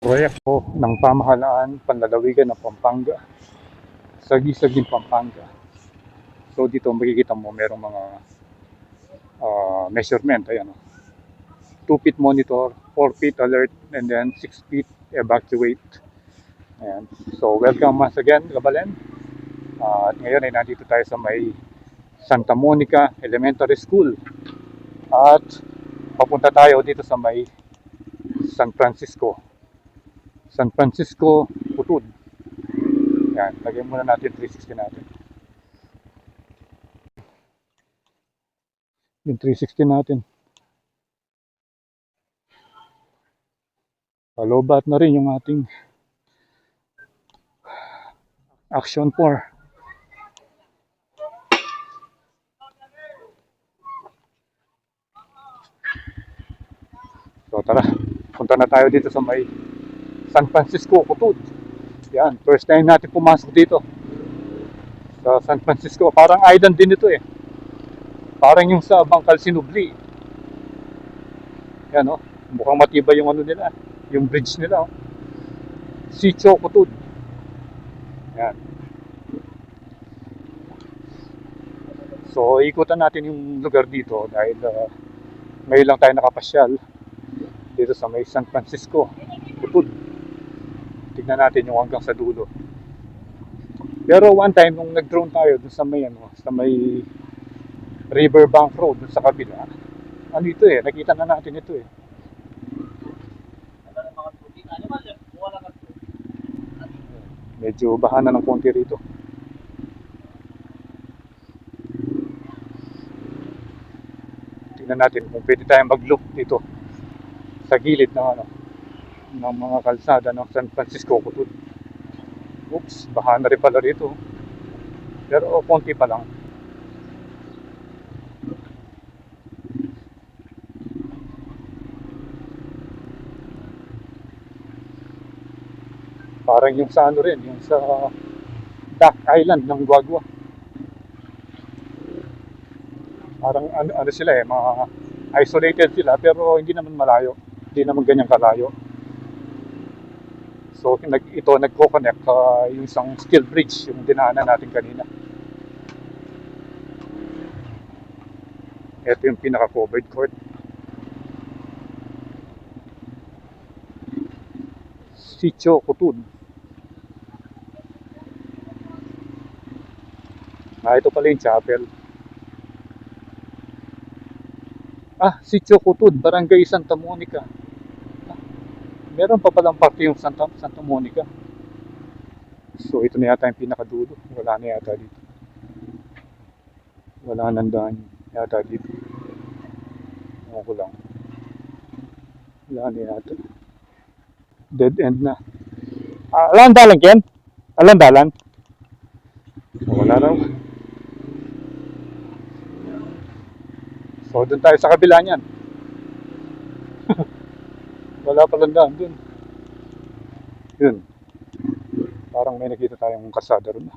Proyekto ng pamahalaan panlalawigan ng Pampanga, Sagisagin, Pampanga. So dito makikita mo merong mga measurement. Ayan, 2 feet monitor, 4 feet alert, and then 6 feet evacuate. Ayan. So welcome once again, Kabalen. At ngayon ay nandito tayo sa may Santa Monica Elementary School. At papunta tayo dito sa may San Francisco. San Francisco, Putud. Yan, lagyan muna natin 360 natin. Yung 360 natin. Palobat na rin yung ating Action 4. So tara, punta na tayo dito sa may San Francisco, Putud. Yan, first time natin pumasok dito sa San Francisco. Parang island din ito eh. Parang yung sa Bangkal Sinubli. Yan, mukhang matibay yung ano nila, yung bridge nila. Sitio Putud. Yan. So ikutan natin yung lugar dito dahil ngayon lang tayo nakapasyal dito sa may San Francisco, Putud. Tignan natin yung hanggang sa dulo. Pero one time nung nag-drone tayo dun sa may Riverbank Road dun sa kabila. Ano ito eh, nakita na natin ito eh. Medyo baha na ng konti rito. Tingnan natin kung pwede tayong mag-loop dito sa gilid ng mga kalsada ng San Francisco, Putud. Oops, baha na rin pala rito. Pero konti pa lang. Parang yung sa ano rin, yung sa Duck Island ng Guagua. Parang ano sila eh, mga isolated sila pero hindi naman malayo. Hindi naman ganyan kalayo. So ito nagko-connect yung isang steel bridge yung dinaanan natin kanina. Ito yung pinaka-covered court. Sitio Putud. Ito pala yung chapel. Sitio Putud, Barangay Santa Monica. Meron pa palang parte yung Santa Monica. So ito na yata yung pinakadulo. Wala na yata dito. Wala nang daan yata dito. Ewan ko lang. Wala na yata. Dead end na. Alam dalan, Ken? Alam dalan? Wala raw. So doon tayo sa kabila niyan. Wala palang daan doon. Yun. Parang may nakita tayong kalsada ron.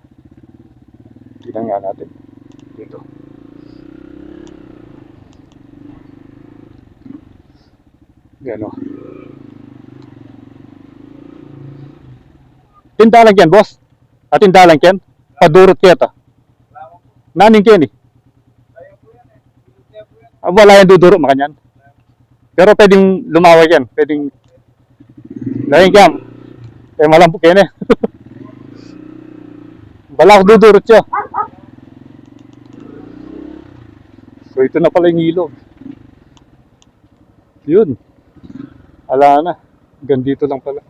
Tignan nga natin. Dito. Yan o. Tindalan yan, boss. Tindalan yan. Padurot kaya. Naning Ken eh. Wala yan duduro makanyan. Pero pwedeng lumawag yan. Pwedeng laing kyan. Kaya malampok yan eh. Balak dudurot siya. So ito na pala yung ilog. Yun. Ala na. Gandito lang pala.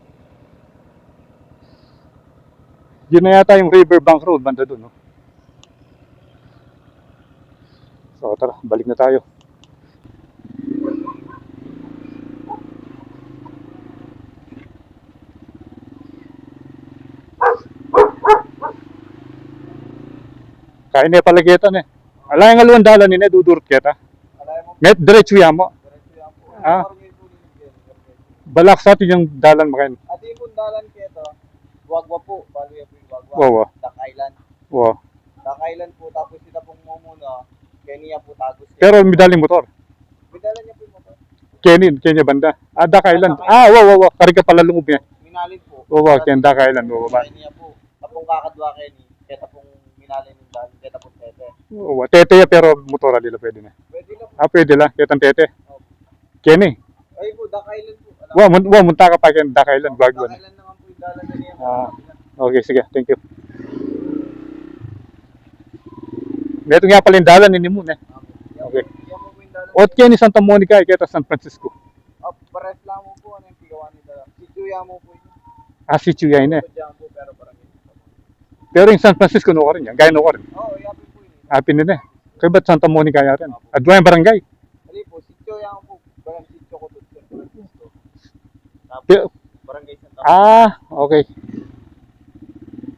Yun na yata yung Riverbank Road. Banda dun. So tara, balik na tayo. Kain na palagetan eh. Ala yung aluan dalan nila, dudurot kita. Met diretso yan mo. Balak sa atin yung dalan makain. Ati yung dalan kito, Guagua po, bali yung Guagua. Wow. Duck Island. Wow. Duck Island po, tapos sila pong mumuna, Kenya po tagos. Pero may daling motor. May dalan niya po yung motor. Kenya banda. Dak Island. Wow. Karika pala lungub niya. Minalin po. Oo, Ken Dak Island. Oo, ba? Kaya niya po. Tapong kakadwa kayo ni. Kaya tapong minalin ng dali. Kaya tapong tete. Oo, tete ya, pero motora nila pwede na. Pwede lang po. Pwede lang. Kitang tete. Kenny. Ay po, Duck Island po. Munta ka pa Ken Dak Island. Bago. Duck Island naman po yung dalan na niya. Okay, sige. Thank you. Ito nga pala yung dalan ni Moon eh. Okay. Yan po yung dalan. Ot Kenny Santa Monica, kita San Francisco. Pares lang mo po. Ano yung pigawa ni dalan. Si Chuya mo po yun. Si Chuyay na eh. Diyan po, pero parang yun. Pero yung San Francisco no ka rin yan. Gaya no ka rin. Oo, yapin po yun. Pinin eh. Kaya ba't Santa Monica yata? Adwa yung barangay. Dali po, si Chuya mo po. Parang si Choco to San Francisco. Pero- Tapos, barangay Santa. Okay.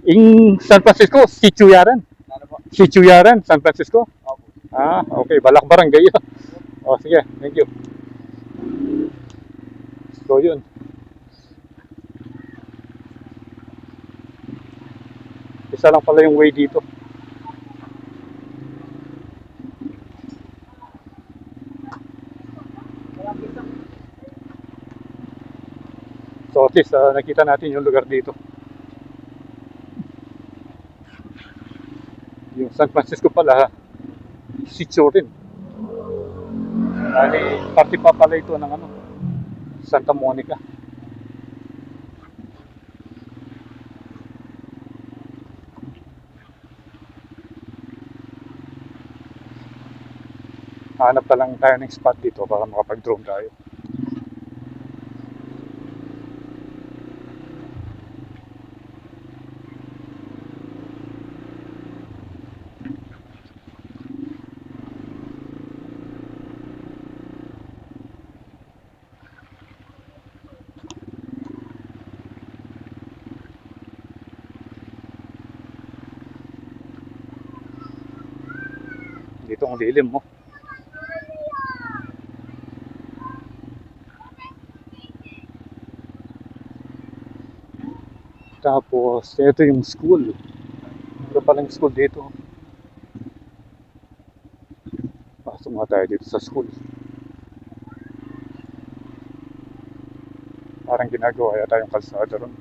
Yung San Francisco, si Chuyaran. Ano po? Si Chuyaran, San Francisco. Opo. Okay. Balak barangay yun. Sige. Thank you. So, yun. Isa lang pala yung way dito. So at least nakita natin yung lugar dito. Yung San Francisco pala, sitio rin. Party pa pala ito ng Santa Monica. Hanap pa lang tayo ng spot dito para makapag-drone tayo. Dito ang lilim mo. Tapos, ito yung school. Ito palang school dito. Pasok nga tayo dito sa school. Parang ginagawa yata yung kalsada ron.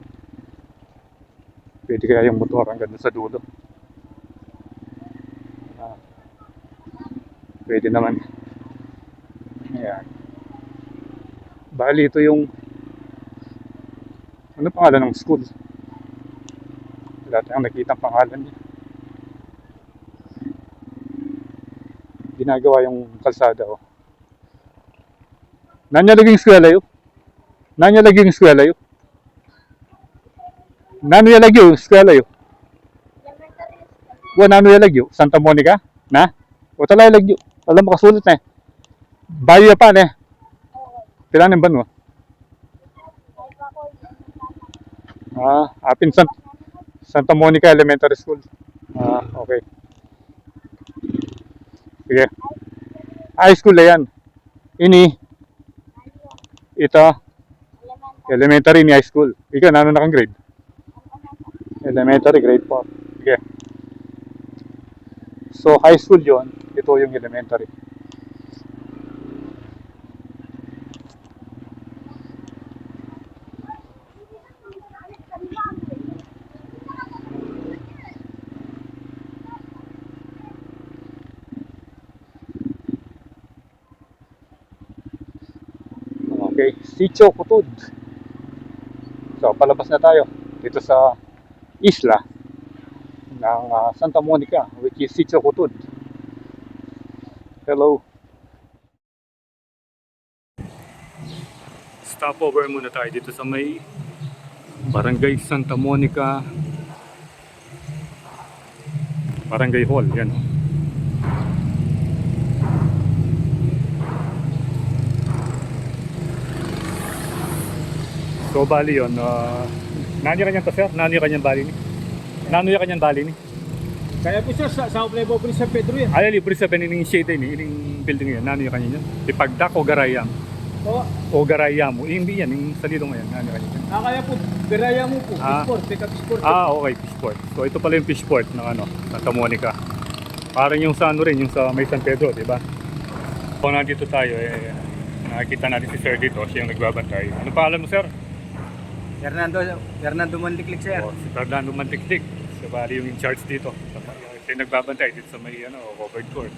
Pwede kaya yung motor hanggang sa dulo. Pwede naman. Ayan. Bali ito yung ano pangalan ng school? Wala tayong nakita ang pangalan niya. Ginagawa yung kalsada Nanya lagi yung eskwela yun? Nanya lagi yung eskwela yun? Nano yung lagi yung eskwela yun? Nano yung lagi yun? Santa Monica? Na? O talay lagi yun? Alam mo kasulit na eh. Bayo pa na eh. Pilanin ba no? Apin Santa Monica Elementary School. Okay. Sige. High school na yan. Ito. Elementary ni high school. Ikaw, nano na kang grade? Elementary, grade 4. Sige. So, high school yon. Ito yung elementary. Okay, Sitio Kutod. So, palabas na tayo dito sa isla ng Santa Monica, which is Sitio Kutod. Hello. Stopover muna tayo dito sa may Barangay Santa Monica Barangay Hall. Yan. So bali yun, nani kanyang to sir? Nani kanyang bali ni? Nano yung kanyang bali ni? Kaya po sir, sa Obrebo po sa Pedro yan. Ay, libre sa pening shade ni, ining building yan. Nano yung kanyang yun? Ipagdak o garayam? O garayam mo? Hindi yan, yung salilong yan. Nano yung kanyang yun? Kaya po, garaya mo po. Fishport, pick up sport. Okay, fishport. So ito pala yung fishport ng Santa Monica. Parang yung sa rin, yung sa may San Pedro, di ba? Kung nandito tayo, Nakikita natin si Sir dito, siya yung nagbabantay. Ano pangalan mo, Sir? Fernando Manliklik, sir. Si Fernando Mantiktik. Siya bali yung in charge dito. Siya yung nagbabantay dito sa may covered court.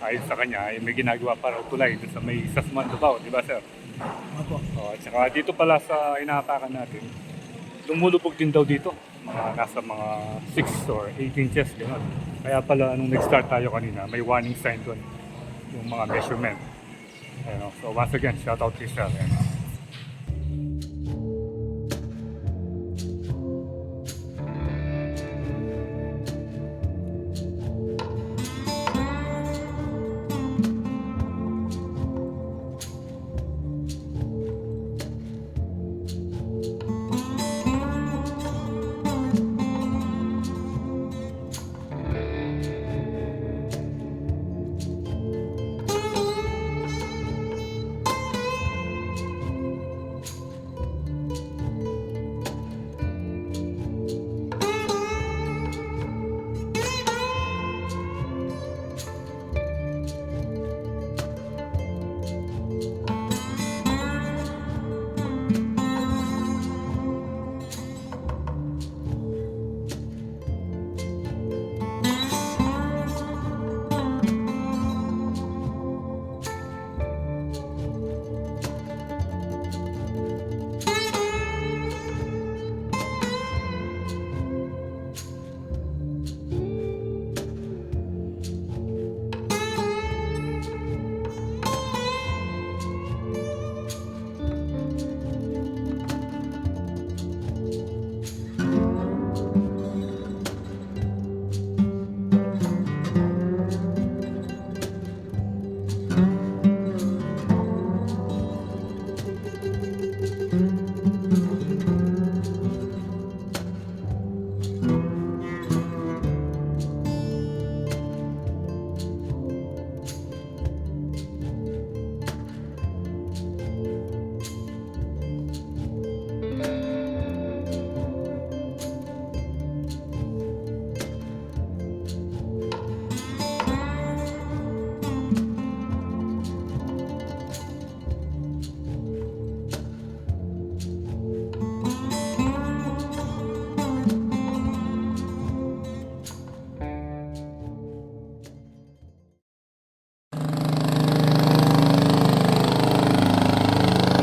Ayon sa kanya, may ginagawa para tulay dito sa may Sasman Davao, di ba, Sir? Opo. At saka dito pala sa inaatakan natin, lumulubog din daw dito. Nasa mga 6 or 8 inches, gano'n. Kaya pala, nung nag-start tayo kanina, may warning sign doon. Yung mga measurement. Ayun, so once again, shout out to Sir.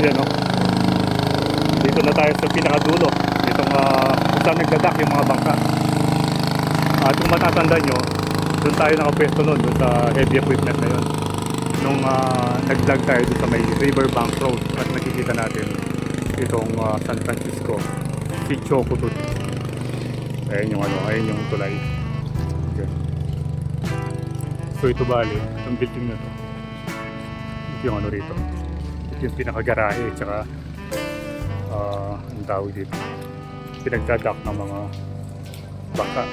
Ayan o. Dito na tayo sa pinakadulo. Itong kung saan nagdadak yung mga bangka. At kung matatandaan nyo, doon tayo nakapwesto noon, doon sa heavy equipment na yun. Nung nagdag tayo doon sa may Riverbank Road at nakikita natin itong San Francisco, si Chocotut. Ayan yung ayan yung tulay. Okay. So ito bali, itong building na to. Ito yung rito. Yung pinakagarahe tsaka ang tawag dito pinagdadak ng mga bangka.